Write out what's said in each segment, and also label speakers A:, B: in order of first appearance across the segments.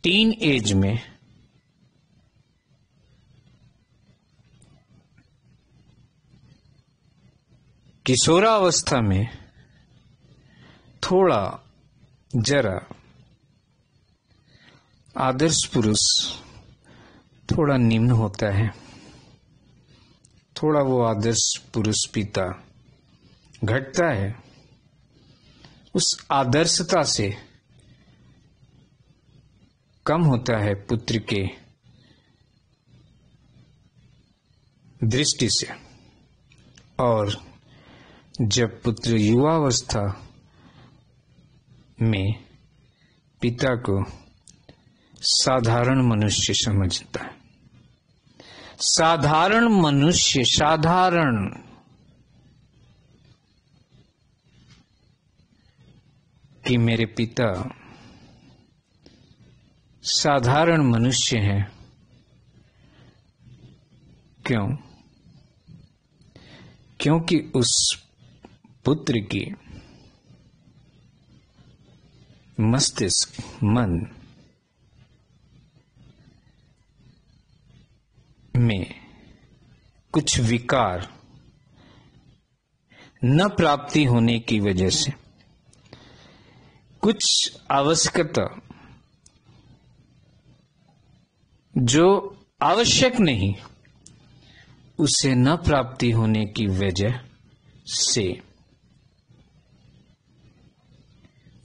A: Teen age में किशोरावस्था में थोड़ा जरा आदर्श पुरुष थोड़ा निम्न होता है, थोड़ा वो आदर्श पुरुष पिता घटता है। उस आदर्शता से कम होता है पुत्र के दृष्टि से, और जब पुत्र युवावस्था में पिता को साधारण मनुष्य समझता है, साधारण मनुष्य, साधारण कि मेरे पिता साधारण मनुष्य हैं। क्यों? क्योंकि उस पुत्र की मस्तिष्क, मन में कुछ विकार न प्राप्ति होने की वजह से, कुछ आवश्यकता जो आवश्यक नहीं उसे न प्राप्ति होने की वजह से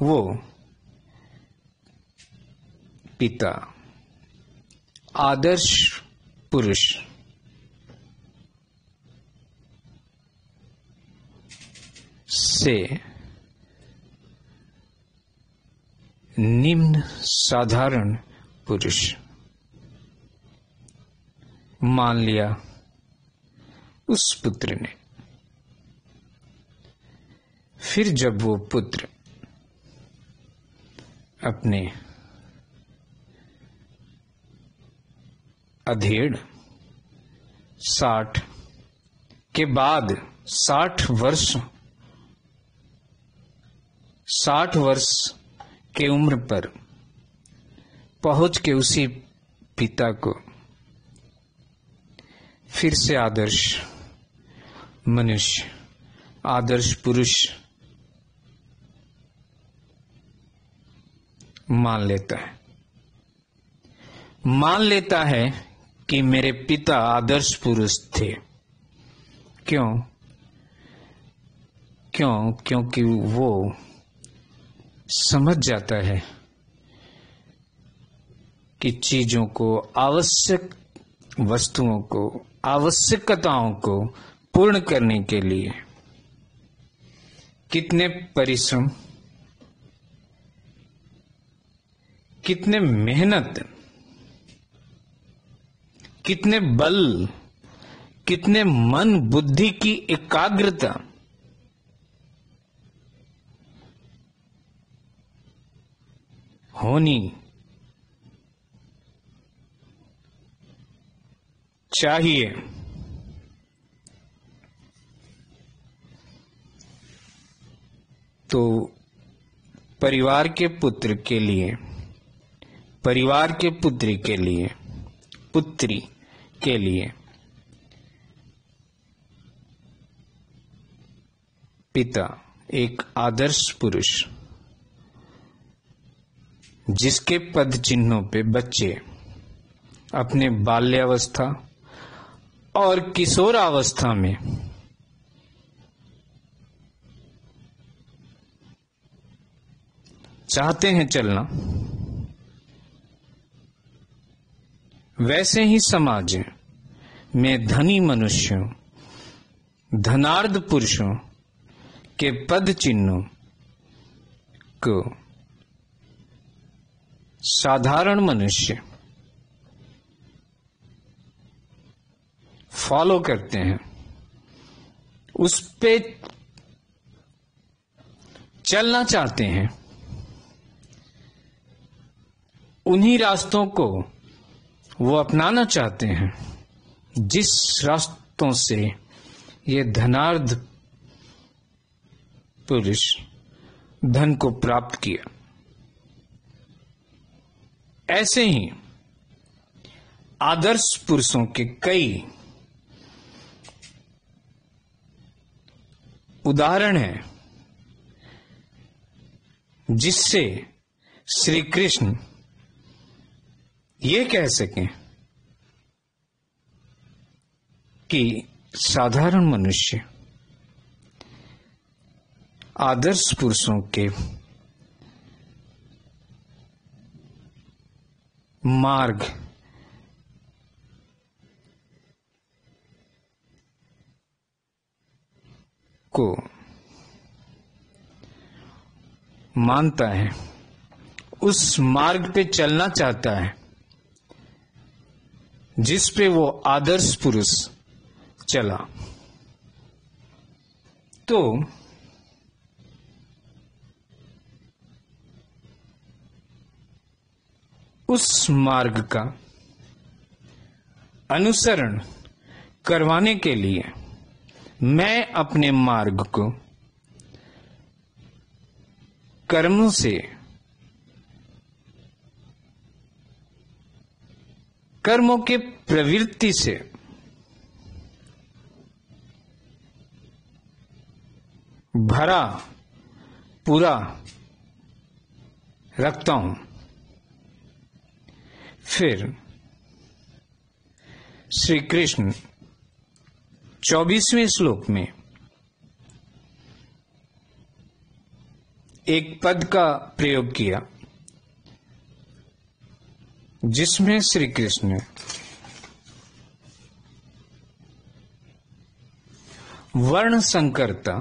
A: वो पिता आदर्श पुरुष से निम्न साधारण पुरुष मान लिया उस पुत्र ने। फिर जब वो पुत्र अपने अधेड़ 60 के बाद 60 वर्ष के उम्र पर पहुंच के उसी पिता को फिर से आदर्श मनुष्य, आदर्श पुरुष मान लेता है कि मेरे पिता आदर्श पुरुष थे। क्योंकि वो समझ जाता है कि चीजों को, आवश्यक वस्तुओं को, आवश्यकताओं को पूर्ण करने के लिए कितने परिश्रम, कितने मेहनत, कितने बल, कितने मन बुद्धि की एकाग्रता होनी चाहिए। तो परिवार के पुत्र के लिए, परिवार के पुत्री के लिए, पुत्री के लिए पिता एक आदर्श पुरुष, जिसके पद चिन्हों पे बच्चे अपने बाल्यावस्था और किशोरावस्था में चाहते हैं चलना, वैसे ही समाज में धनी मनुष्यों, धनार्थ पुरुषों के पद चिन्हों को साधारण मनुष्य फॉलो करते हैं, उस पे चलना चाहते हैं, उन्हीं रास्तों को वो अपनाना चाहते हैं जिस रास्तों से ये धनार्थ पुरुष धन को प्राप्त किया। ऐसे ही आदर्श पुरुषों के कई उदाहरण हैं जिससे श्री कृष्ण ये कह सकें कि साधारण मनुष्य आदर्श पुरुषों के मार्ग को मानता है, उस मार्ग पे चलना चाहता है जिस पे वो आदर्श पुरुष चला, तो उस मार्ग का अनुसरण करवाने के लिए मैं अपने मार्ग को कर्मों से, कर्मों के प्रवृत्ति से भरा पूरा रखता हूं। फिर श्री कृष्ण 24वें श्लोक में एक पद का प्रयोग किया जिसमें श्री कृष्ण वर्ण संकरता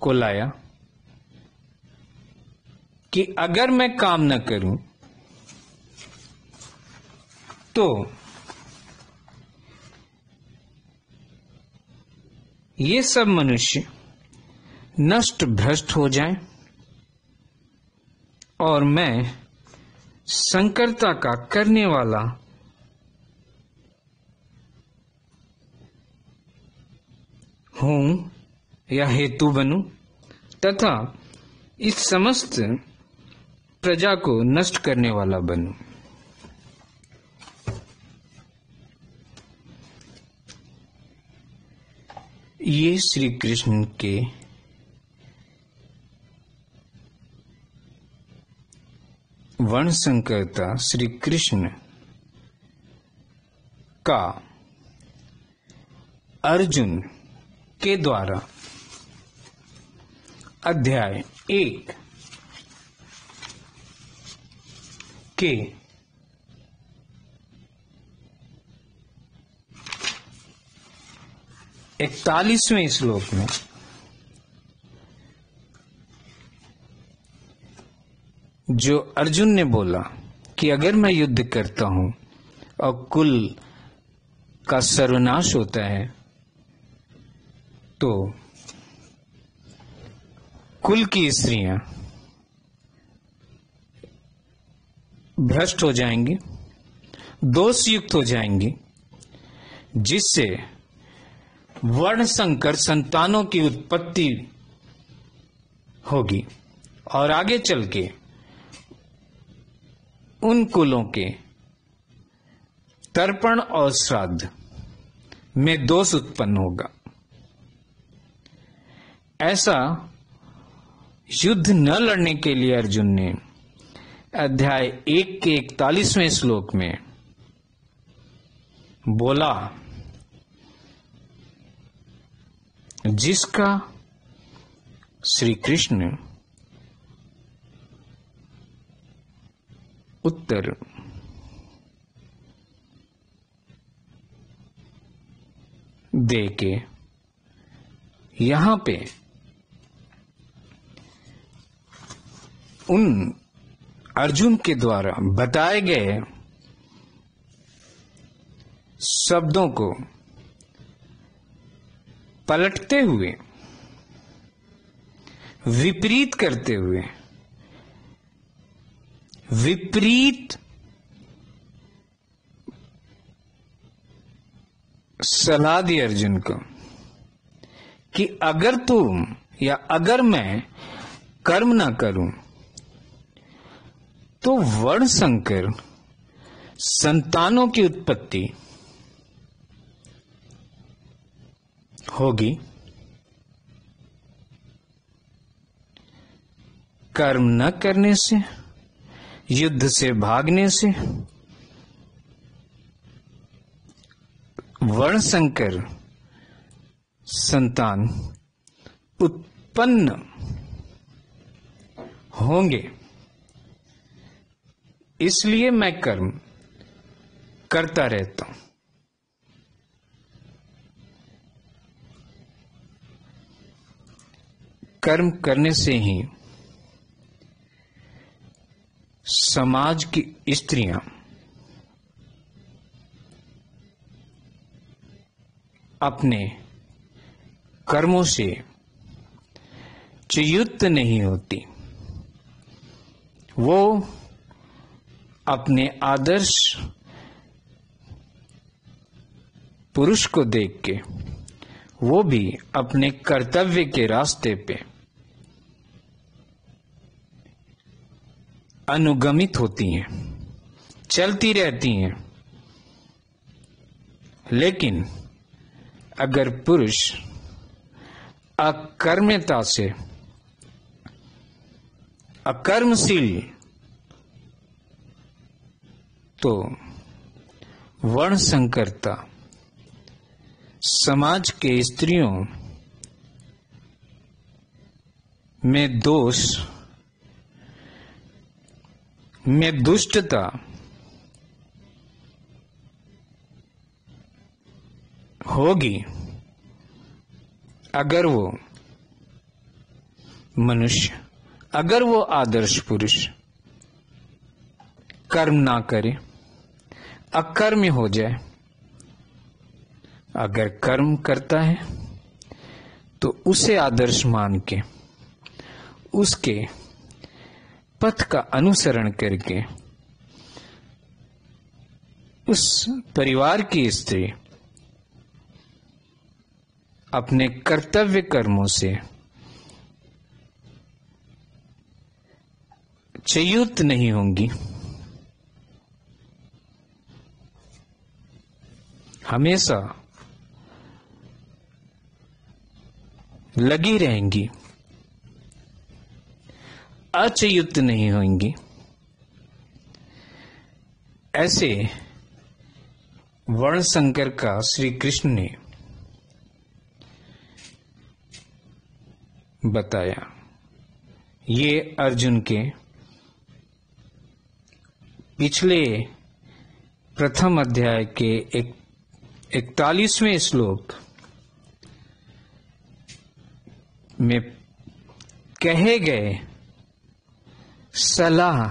A: को लाया कि अगर मैं काम न करूं तो ये सब मनुष्य नष्ट भ्रष्ट हो जाएं और मैं संकरता का करने वाला हूं या हेतु बनूं तथा इस समस्त प्रजा को नष्ट करने वाला बनूं। ये श्री कृष्ण के वर्ण संकरता श्री कृष्ण का अर्जुन के द्वारा अध्याय 1 के 41वें श्लोक में जो अर्जुन ने बोला कि अगर मैं युद्ध करता हूं और कुल का सर्वनाश होता है तो कुल की स्त्रियां भ्रष्ट हो जाएंगी, दोष युक्त हो जाएंगी, जिससे वर्ण संकर संतानों की उत्पत्ति होगी और आगे चल के उन कुलों के तर्पण और श्राद्ध में दोष उत्पन्न होगा। ऐसा युद्ध न लड़ने के लिए अर्जुन ने अध्याय 1 के 41वें श्लोक में बोला, जिसका श्री कृष्ण उत्तर दे के यहां पे उन अर्जुन के द्वारा बताए गए शब्दों को पलटते हुए, विपरीत करते हुए, विपरीत सलाह दी अर्जुन को कि अगर तुम या अगर मैं कर्म ना करूं तो वर्ण संकर संतानों की उत्पत्ति होगी। कर्म न करने से, युद्ध से भागने से वर्ण संकर संतान उत्पन्न होंगे। इसलिए मैं कर्म करता रहता हूं। कर्म करने से ही समाज की स्त्रियां अपने कर्मों से च्युत नहीं होती। वो अपने आदर्श पुरुष को देख के वो भी अपने कर्तव्य के रास्ते पे अनुगमित होती हैं, चलती रहती हैं। लेकिन अगर पुरुष अकर्मता से, अकर्मशील, तो वर्ण संकरता समाज के स्त्रियों में दोष, में दुष्टता होगी। अगर वो मनुष्य, अगर वो आदर्श पुरुष कर्म ना करे, अकर्म्य हो जाए। अगर कर्म करता है तो उसे आदर्श मान के, उसके पथ का अनुसरण करके उस परिवार की स्त्री अपने कर्तव्य कर्मों से च्युत नहीं होंगी, हमेशा लगी रहेंगी, अच्युत नहीं होंगी। ऐसे वर्ण संकर का श्री कृष्ण ने बताया। ये अर्जुन के पिछले प्रथम अध्याय के 41वें श्लोक में कहे गए सलाह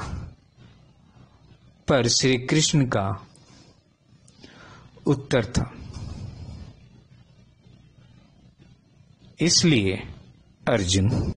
A: पर श्री कृष्ण का उत्तर था। इसलिए अर्जुन